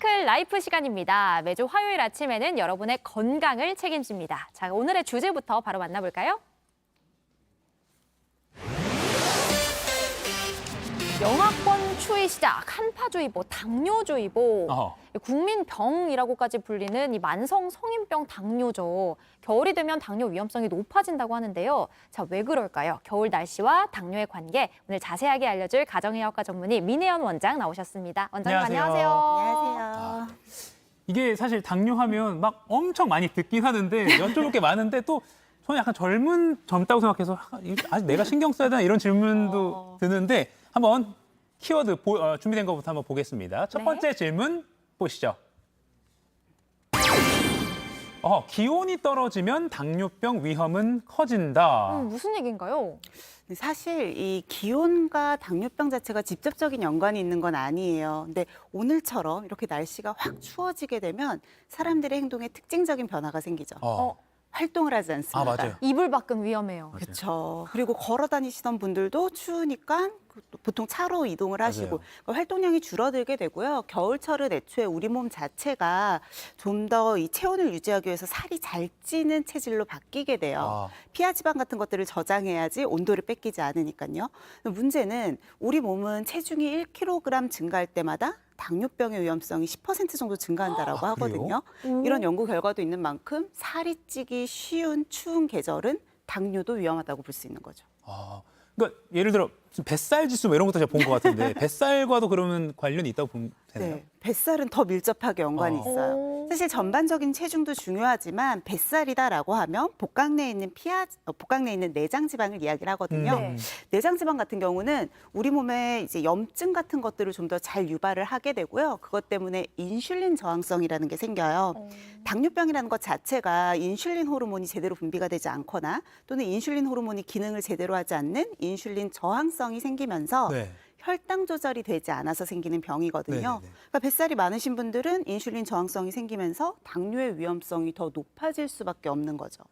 미라클 라이프 시간입니다. 매주 화요일 아침에는 여러분의 건강을 책임집니다. 자, 오늘의 주제부터 바로 만나볼까요? 영하권 추위 시작, 한파주의보, 당뇨주의보, 국민병이라고까지 불리는 이 만성 성인병 당뇨죠. 겨울이 되면 당뇨 위험성이 높아진다고 하는데요. 자, 왜 그럴까요? 겨울 날씨와 당뇨의 관계, 오늘 자세하게 알려줄 가정의학과 전문의 민혜연 원장 나오셨습니다. 원장님 안녕하세요. 안녕하세요. 이게 사실 당뇨하면 막 엄청 많이 듣긴 하는데 여쭤볼 게 많은데 또 저는 약간 젊다고 생각해서 아직 내가 신경 써야 되나 이런 질문도 드는데 한번 키워드 준비된 것부터 한번 보겠습니다. 첫 번째 질문 보시죠. 기온이 떨어지면 당뇨병 위험은 커진다. 무슨 얘기인가요? 사실 이 기온과 당뇨병 자체가 직접적인 연관이 있는 건 아니에요. 근데 오늘처럼 이렇게 날씨가 확 추워지게 되면 사람들의 행동에 특징적인 변화가 생기죠. 활동을 하지 않습니다. 맞아요. 이불 밖은 위험해요. 그렇죠. 그리고 걸어 다니시던 분들도 추우니까 보통 차로 이동을 하시고 활동량이 줄어들게 되고요. 겨울철은 애초에 우리 몸 자체가 좀 더 이 체온을 유지하기 위해서 살이 잘 찌는 체질로 바뀌게 돼요. 피하 지방 같은 것들을 저장해야지 온도를 뺏기지 않으니까요. 문제는 우리 몸은 체중이 1kg 증가할 때마다 당뇨병의 위험성이 10% 정도 증가한다라고 하거든요. 이런 연구 결과도 있는 만큼 살이 찌기 쉬운 추운 계절은 당뇨도 위험하다고 볼 수 있는 거죠. 그러니까 예를 들어 뱃살 지수 뭐 이런 것도 제가 본 것 같은데 뱃살과도 그러면 관련이 있다고 보면 되나요? 네, 뱃살은 더 밀접하게 연관이 있어요. 사실 전반적인 체중도 중요하지만 뱃살이다라고 하면 복강 내에 있는 내장 지방을 이야기를 하거든요. 내장 지방 같은 경우는 우리 몸에 이제 염증 같은 것들을 좀 더 잘 유발을 하게 되고요. 그것 때문에 인슐린 저항성이라는 게 생겨요. 당뇨병이라는 것 자체가 인슐린 호르몬이 제대로 분비가 되지 않거나 또는 인슐린 호르몬이 기능을 제대로 하지 않는 인슐린 저항성이 생기면서 혈당 조절이 되지 않아서 생기는 병이거든요. 그러니까 뱃살이 많으신 분들은 인슐린 저항성이 생기면서 당뇨의 위험성이 더 높아질 수밖에 없는 거죠.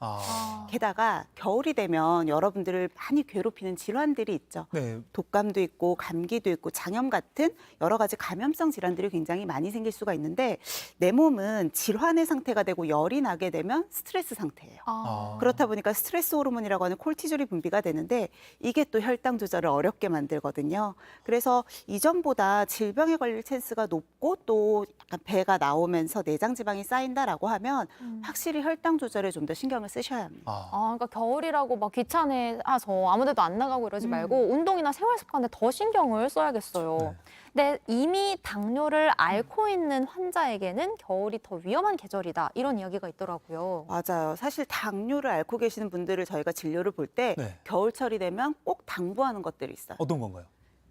게다가 겨울이 되면 여러분들을 많이 괴롭히는 질환들이 있죠. 독감도 있고 감기도 있고 장염 같은 여러 가지 감염성 질환들이 굉장히 많이 생길 수가 있는데 내 몸은 질환의 상태가 되고 열이 나게 되면 스트레스 상태예요. 그렇다 보니까 스트레스 호르몬이라고 하는 콜티졸이 분비가 되는데 이게 또 혈당 조절을 어렵게 만들거든요. 그래서 이전보다 질병에 걸릴 찬스가 높고 또 약간 배가 나오면서 내장 지방이 쌓인다라고 하면 확실히 혈당 조절에 좀 더 신경을 쓰셔야 합니다. 그러니까 겨울이라고 막 귀찮아서 아무데도 안 나가고 이러지 말고 운동이나 생활 습관에 더 신경을 써야겠어요. 근데 이미 당뇨를 앓고 있는 환자에게는 겨울이 더 위험한 계절이다 이런 이야기가 있더라고요. 맞아요. 사실 당뇨를 앓고 계시는 분들을 저희가 진료를 볼 때 겨울철이 되면 꼭 당부하는 것들이 있어요. 어떤 건가요?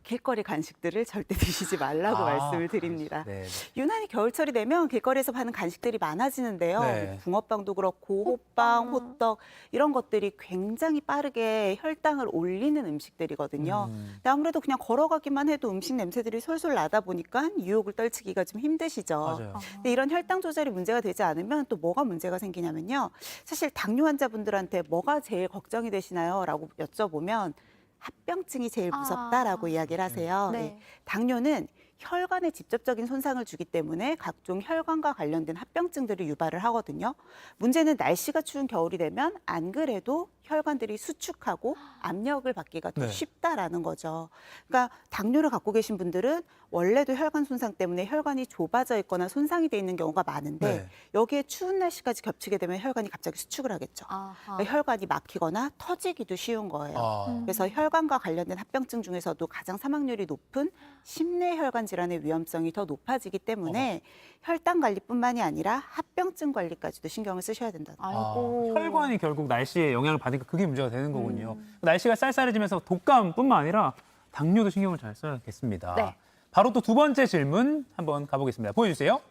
길거리 간식들을 절대 드시지 말라고 말씀을 드립니다. 유난히 겨울철이 되면 길거리에서 파는 간식들이 많아지는데요. 붕어빵도 그렇고 호빵, 호떡 이런 것들이 굉장히 빠르게 혈당을 올리는 음식들이거든요. 근데 아무래도 그냥 걸어가기만 해도 음식 냄새들이 솔솔 나다 보니까 유혹을 떨치기가 좀 힘드시죠. 근데 이런 혈당 조절이 문제가 되지 않으면 또 뭐가 문제가 생기냐면요. 사실 당뇨 환자분들한테 뭐가 제일 걱정이 되시나요? 라고 여쭤보면 합병증이 제일 무섭다라고 이야기를 하세요. 당뇨는 혈관에 직접적인 손상을 주기 때문에 각종 혈관과 관련된 합병증들을 유발을 하거든요. 문제는 날씨가 추운 겨울이 되면 안 그래도 혈관들이 수축하고 압력을 받기가 더 쉽다라는 거죠. 그러니까 당뇨를 갖고 계신 분들은 원래도 혈관 손상 때문에 혈관이 좁아져 있거나 손상이 돼 있는 경우가 많은데 여기에 추운 날씨까지 겹치게 되면 혈관이 갑자기 수축을 하겠죠. 그러니까 혈관이 막히거나 터지기도 쉬운 거예요. 그래서 혈관과 관련된 합병증 중에서도 가장 사망률이 높은 심내 혈관 질환의 위험성이 더 높아지기 때문에 혈당 관리뿐만이 아니라 합병증 관리까지도 신경을 쓰셔야 된다. 혈관이 결국 날씨에 영향을 받으니까 그게 문제가 되는 거군요. 날씨가 쌀쌀해지면서 독감뿐만 아니라 당뇨도 신경을 잘 써야겠습니다. 바로 또 두 번째 질문 한번 가보겠습니다. 보여주세요.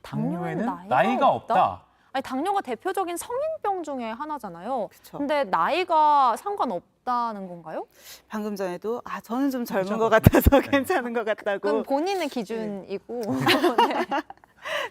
당뇨에는 나이가 없다. 아니, 당뇨가 대표적인 성인병 중에 하나잖아요. 그쵸. 근데 나이가 상관없다는 건가요? 방금 전에도 저는 좀 젊은 것 같아서 괜찮은 것 같다고. 그건 본인의 기준이고.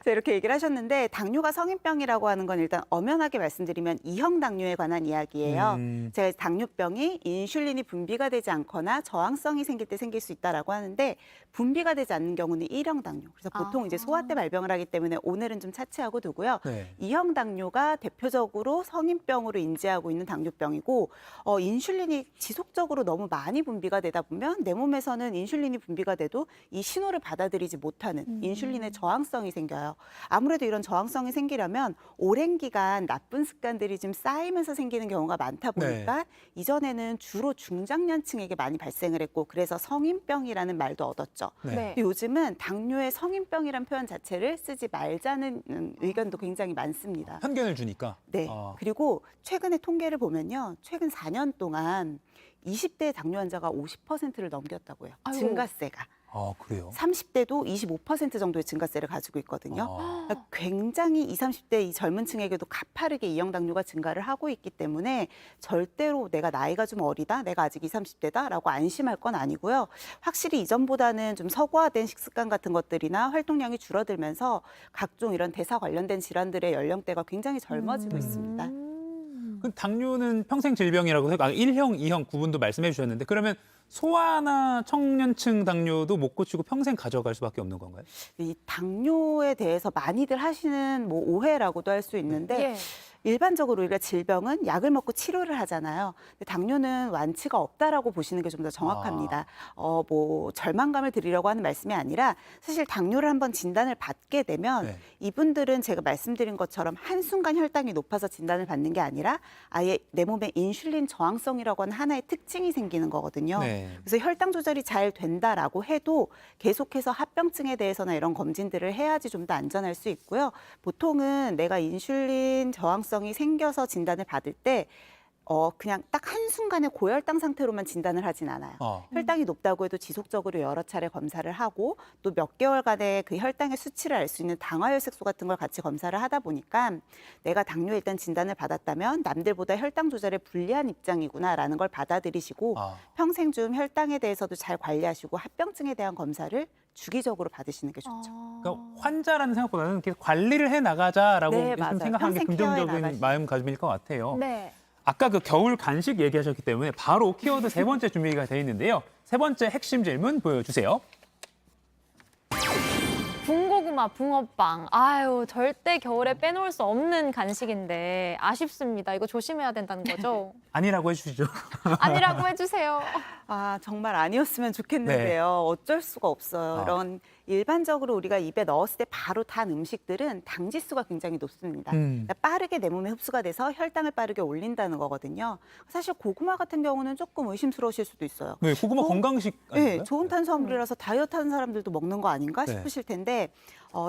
자, 이렇게 얘기를 하셨는데 당뇨가 성인병이라고 하는 건 일단 엄연하게 말씀드리면 2형 당뇨에 관한 이야기예요. 제가 당뇨병이 인슐린이 분비가 되지 않거나 저항성이 생길 때 생길 수 있다라고 하는데 분비가 되지 않는 경우는 1형 당뇨. 그래서 보통 이제 소아 때 발병을 하기 때문에 오늘은 좀 차치하고 두고요. 네. 2형 당뇨가 대표적으로 성인병으로 인지하고 있는 당뇨병이고 인슐린이 지속적으로 너무 많이 분비가 되다 보면 내 몸에서는 인슐린이 분비가 돼도 이 신호를 받아들이지 못하는 인슐린의 저항성이 생겨요. 아무래도 이런 저항성이 생기려면 오랜 기간 나쁜 습관들이 좀 쌓이면서 생기는 경우가 많다 보니까 이전에는 주로 중장년층에게 많이 발생을 했고 그래서 성인병이라는 말도 얻었죠. 네. 네. 근데 요즘은 당뇨의 성인병이라는 표현 자체를 쓰지 말자는 의견도 굉장히 많습니다. 편견을 주니까. 네. 그리고 최근에 통계를 보면요. 최근 4년 동안 20대 당뇨 환자가 50%를 넘겼다고요. 아이고. 증가세가. 아, 그래요? 30대도 25% 정도의 증가세를 가지고 있거든요. 그러니까 굉장히 20, 30대 이 젊은 층에게도 가파르게 이형 당뇨가 증가를 하고 있기 때문에 절대로 내가 나이가 좀 어리다, 내가 아직 20, 30대다라고 안심할 건 아니고요. 확실히 이전보다는 좀 서구화된 식습관 같은 것들이나 활동량이 줄어들면서 각종 이런 대사 관련된 질환들의 연령대가 굉장히 젊어지고 있습니다. 그 당뇨는 평생 질병이라고 해서 1형, 2형 구분도 말씀해 주셨는데 그러면 소아나 청년층 당뇨도 못 고치고 평생 가져갈 수밖에 없는 건가요? 이 당뇨에 대해서 많이들 하시는 뭐 오해라고도 할 수 있는데 예. 일반적으로 우리가 질병은 약을 먹고 치료를 하잖아요. 근데 당뇨는 완치가 없다라고 보시는 게 좀 더 정확합니다. 뭐 절망감을 드리려고 하는 말씀이 아니라 사실 당뇨를 한번 진단을 받게 되면 네. 이분들은 제가 말씀드린 것처럼 한순간 혈당이 높아서 진단을 받는 게 아니라 아예 내 몸에 인슐린 저항성이라고 하는 하나의 특징이 생기는 거거든요. 네. 그래서 혈당 조절이 잘 된다라고 해도 계속해서 합병증에 대해서나 이런 검진들을 해야지 좀 더 안전할 수 있고요. 보통은 내가 인슐린 저항성이 생겨서 진단을 받을 때 그냥 딱 한순간에 고혈당 상태로만 진단을 하진 않아요. 혈당이 높다고 해도 지속적으로 여러 차례 검사를 하고 또 몇 개월간의 그 혈당의 수치를 알 수 있는 당화혈색소 같은 걸 같이 검사를 하다 보니까 내가 당뇨에 일단 진단을 받았다면 남들보다 혈당 조절에 불리한 입장이구나라는 걸 받아들이시고 평생 좀 혈당에 대해서도 잘 관리하시고 합병증에 대한 검사를 주기적으로 받으시는 게 좋죠. 그러니까 환자라는 생각보다는 계속 관리를 해 나가자라고 네, 맞아요. 생각하는 게 평생 케어해 긍정적인 나가시죠. 마음가짐일 것 같아요. 네. 아까 그 겨울 간식 얘기하셨기 때문에 바로 키워드 세 번째 준비가 돼 있는데요. 세 번째 핵심 질문 보여주세요. 군고구마, 붕어빵. 아유, 절대 겨울에 빼놓을 수 없는 간식인데 아쉽습니다. 이거 조심해야 된다는 거죠? 아니라고 해주시죠. 아니라고 해주세요. 아, 정말 아니었으면 좋겠는데요. 어쩔 수가 없어요. 이런 일반적으로 우리가 입에 넣었을 때 바로 단 음식들은 당지수가 굉장히 높습니다. 그러니까 빠르게 내 몸에 흡수가 돼서 혈당을 빠르게 올린다는 거거든요. 사실 고구마 같은 경우는 조금 의심스러우실 수도 있어요. 네, 고구마 건강식 아닌가요? 네, 좋은 탄수화물이라서 다이어트 하는 사람들도 먹는 거 아닌가 네. 싶으실 텐데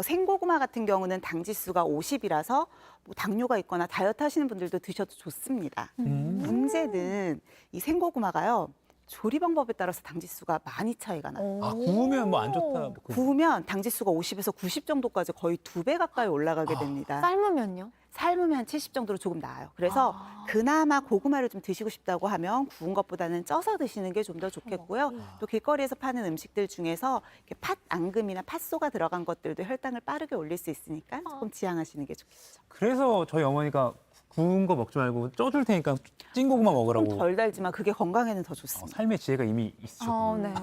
생고구마 같은 경우는 당지수가 50이라서 뭐 당뇨가 있거나 다이어트 하시는 분들도 드셔도 좋습니다. 문제는 이 생고구마가요. 조리 방법에 따라서 당지수가 많이 차이가 나요. 아, 구우면 뭐 안 좋다. 뭐 구우면 당지수가 50에서 90 정도까지 거의 2배 가까이 올라가게 됩니다. 삶으면요? 삶으면 한 70 정도로 조금 나아요. 그래서 그나마 고구마를 좀 드시고 싶다고 하면 구운 것보다는 쪄서 드시는 게 좀 더 좋겠고요. 또 길거리에서 파는 음식들 중에서 이렇게 팥 앙금이나 팥소가 들어간 것들도 혈당을 빠르게 올릴 수 있으니까 조금 지양하시는 게 좋겠죠. 그래서 저희 어머니가 구운 거 먹지 말고 쪄줄 테니까 찐 고구마 먹으라고. 좀 덜 달지만 그게 건강에는 더 좋습니다. 삶의 지혜가 이미 있으셨군요. 네.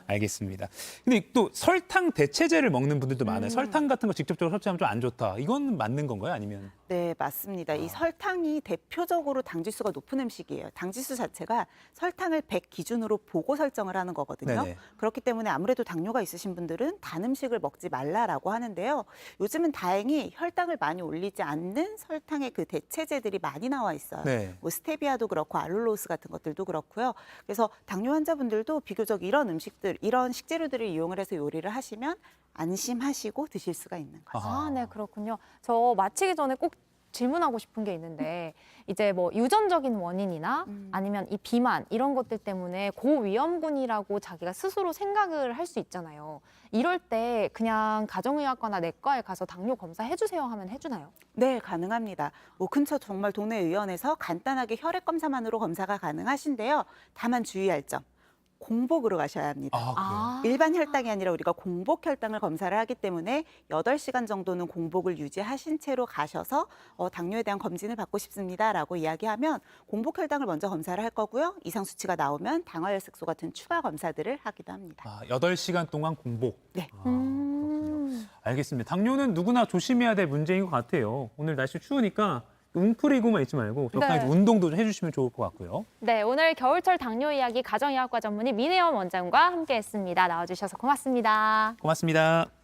알겠습니다. 근데 또 설탕 대체제를 먹는 분들도 많아요. 설탕 같은 거 직접적으로 섭취하면 좀 안 좋다. 이건 맞는 건가요? 아니면? 네, 맞습니다. 이 설탕이 대표적으로 당지수가 높은 음식이에요. 당지수 자체가 설탕을 100 기준으로 보고 설정을 하는 거거든요. 네네. 그렇기 때문에 아무래도 당뇨가 있으신 분들은 단 음식을 먹지 말라라고 하는데요. 요즘은 다행히 혈당을 많이 올리지 않는 설탕의 그 대체제들이 많이 나와 있어요. 네. 뭐 스테비아도 그렇고 알룰로스 같은 것들도 그렇고요. 그래서 당뇨 환자분들도 비교적 이런 음식들, 이런 식재료들을 이용을 해서 요리를 하시면 안심하시고 드실 수가 있는 거죠. 아, 네, 그렇군요. 저 마치기 전에 꼭 질문하고 싶은 게 있는데 이제 뭐 유전적인 원인이나 아니면 이 비만 이런 것들 때문에 고위험군이라고 자기가 스스로 생각을 할 수 있잖아요. 이럴 때 그냥 가정의학과나 내과에 가서 당뇨 검사 해주세요 하면 해주나요? 네, 가능합니다. 뭐 근처 정말 동네 의원에서 간단하게 혈액 검사만으로 검사가 가능하신데요. 다만 주의할 점. 공복으로 가셔야 합니다. 아, 일반 혈당이 아니라 우리가 공복 혈당을 검사를 하기 때문에 8시간 정도는 공복을 유지하신 채로 가셔서 당뇨에 대한 검진을 받고 싶습니다라고 이야기하면 공복 혈당을 먼저 검사를 할 거고요. 이상 수치가 나오면 당화혈색소 같은 추가 검사들을 하기도 합니다. 8시간 동안 공복. 네. 그렇군요. 알겠습니다. 당뇨는 누구나 조심해야 될 문제인 것 같아요. 오늘 날씨 추우니까 웅크리고만 있지 말고 적당히 네. 운동도 좀 해주시면 좋을 것 같고요. 네, 오늘 겨울철 당뇨 이야기 가정의학과 전문의 민혜원 원장과 함께했습니다. 나와주셔서 고맙습니다. 고맙습니다.